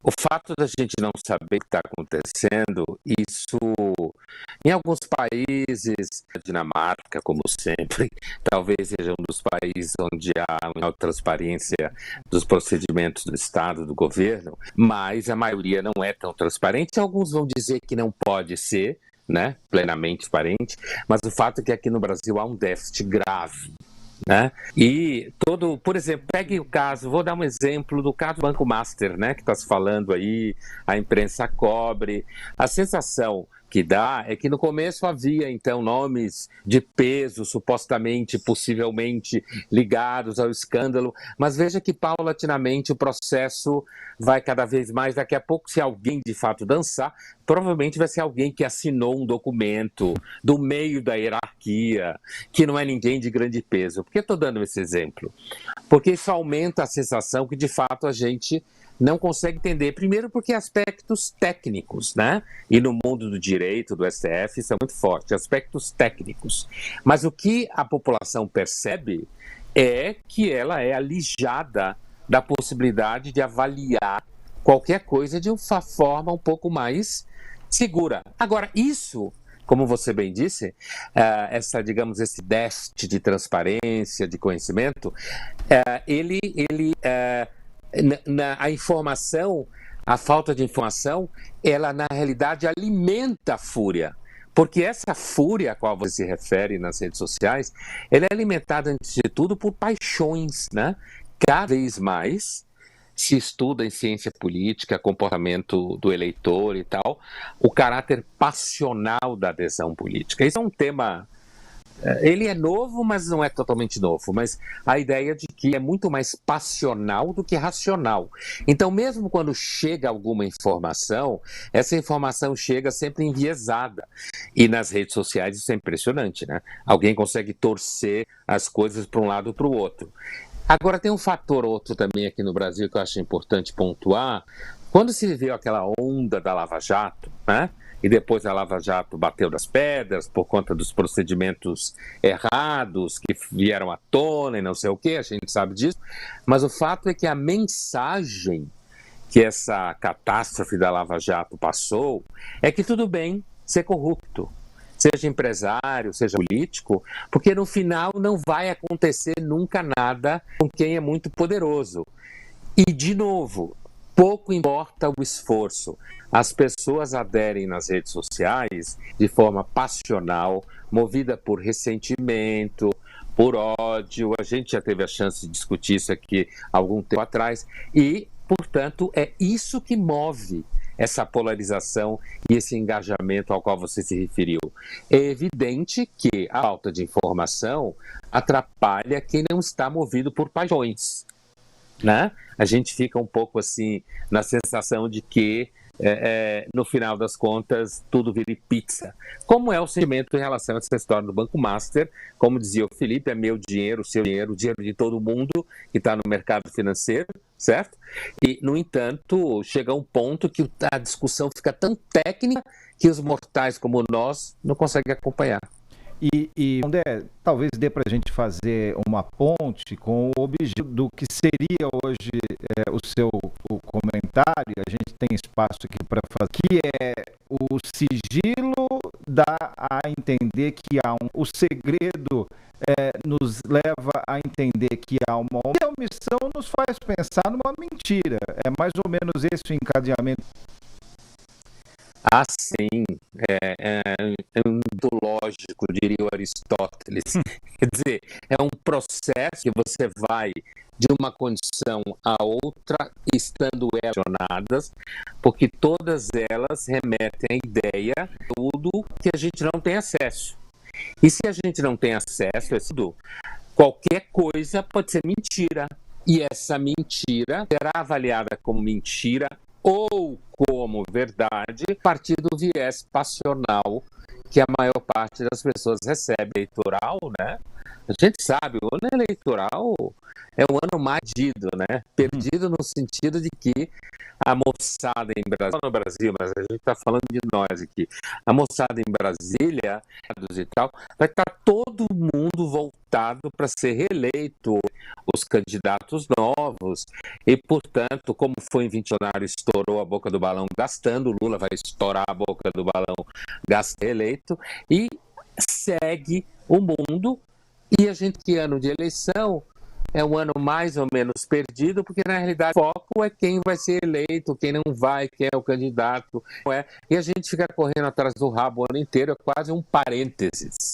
O fato da gente não saber o que está acontecendo, isso em alguns países, a Dinamarca, como sempre, talvez seja um dos países onde há uma transparência dos procedimentos do Estado, do governo, mas a maioria não é tão transparente. Alguns vão dizer que não pode ser, né, plenamente transparente, mas o fato é que aqui no Brasil há um déficit grave. Né? E por exemplo, pegue o caso, vou dar um exemplo do caso do Banco Master, né, que está se falando aí, a imprensa cobre. A sensação que dá é que no começo havia, então, nomes de peso, supostamente, possivelmente ligados ao escândalo, mas veja que paulatinamente o processo vai cada vez mais. Daqui a pouco, se alguém de fato dançar, provavelmente vai ser alguém que assinou um documento do meio da hierarquia, que não é ninguém de grande peso. Por que estou dando esse exemplo? Porque isso aumenta a sensação que, de fato, a gente não consegue entender. Primeiro porque aspectos técnicos, né? E no mundo do direito, do STF, isso é muito forte, aspectos técnicos. Mas o que a população percebe é que ela é alijada da possibilidade de avaliar qualquer coisa de uma forma um pouco mais segura. Agora, isso, como você bem disse, digamos, esse déficit de transparência, de conhecimento, a informação, a falta de informação, ela na realidade alimenta a fúria. Porque essa fúria a qual você se refere nas redes sociais, ela é alimentada, antes de tudo, por paixões, né? Cada vez mais se estuda em ciência política, comportamento do eleitor e tal, o caráter passional da adesão política. Isso é um tema, ele é novo, mas não é totalmente novo, mas a ideia de que é muito mais passional do que racional. Então, mesmo quando chega alguma informação, essa informação chega sempre enviesada. E nas redes sociais isso é impressionante, né? Alguém consegue torcer as coisas para um lado ou para o outro. Agora, tem um fator outro também aqui no Brasil que eu acho importante pontuar. Quando se viveu aquela onda da Lava Jato, né? E depois a Lava Jato bateu das pedras por conta dos procedimentos errados que vieram à tona e não sei o que, a gente sabe disso. Mas o fato é que a mensagem que essa catástrofe da Lava Jato passou é que tudo bem ser corrupto, seja empresário, seja político, porque no final não vai acontecer nunca nada com quem é muito poderoso. E, de novo, pouco importa o esforço. As pessoas aderem nas redes sociais de forma passional, movida por ressentimento, por ódio. A gente já teve a chance de discutir isso aqui há algum tempo atrás. E, portanto, é isso que move essa polarização e esse engajamento ao qual você se referiu. É evidente que a falta de informação atrapalha quem não está movido por paixões, né? A gente fica um pouco assim na sensação de que no final das contas tudo vira pizza. Como é o sentimento em relação a essa história do Banco Master? Como dizia o Felipe, é meu dinheiro, seu dinheiro, o dinheiro de todo mundo que está no mercado financeiro, certo? E, no entanto, chega um ponto que a discussão fica tão técnica que os mortais como nós não conseguem acompanhar. E André, talvez dê para a gente fazer uma ponte com o objetivo do que seria hoje o comentário. A gente tem espaço aqui para fazer, que é o sigilo dá a entender que há o segredo nos leva a entender que há uma omissão, nos faz pensar numa mentira. É mais ou menos esse o encadeamento. Ah, sim, é ontológico, diria o Aristóteles. Quer dizer, é um processo que você vai de uma condição a outra, estando relacionadas, porque todas elas remetem à ideia de tudo que a gente não tem acesso. E se a gente não tem acesso a tudo, qualquer coisa pode ser mentira. E essa mentira será avaliada como mentira ou como verdade a partir do viés passional que a maior parte das pessoas recebe, eleitoral, né? A gente sabe, o ano eleitoral é um ano mais perdido, né? Perdido no sentido de que a moçada em Brasília, não no Brasil, mas a gente está falando de nós aqui, a moçada em Brasília e tal, vai estar todo mundo voltado para ser reeleito, os candidatos novos, e, portanto, como foi em 20 Bolsonaro estourou a boca do balão gastando, Lula vai estourar a boca do balão gastando eleito, e segue o mundo, e a gente, que ano de eleição, é um ano mais ou menos perdido, porque na realidade o foco é quem vai ser eleito, quem não vai, quem é o candidato, não é? E a gente fica correndo atrás do rabo o ano inteiro, é quase um parênteses.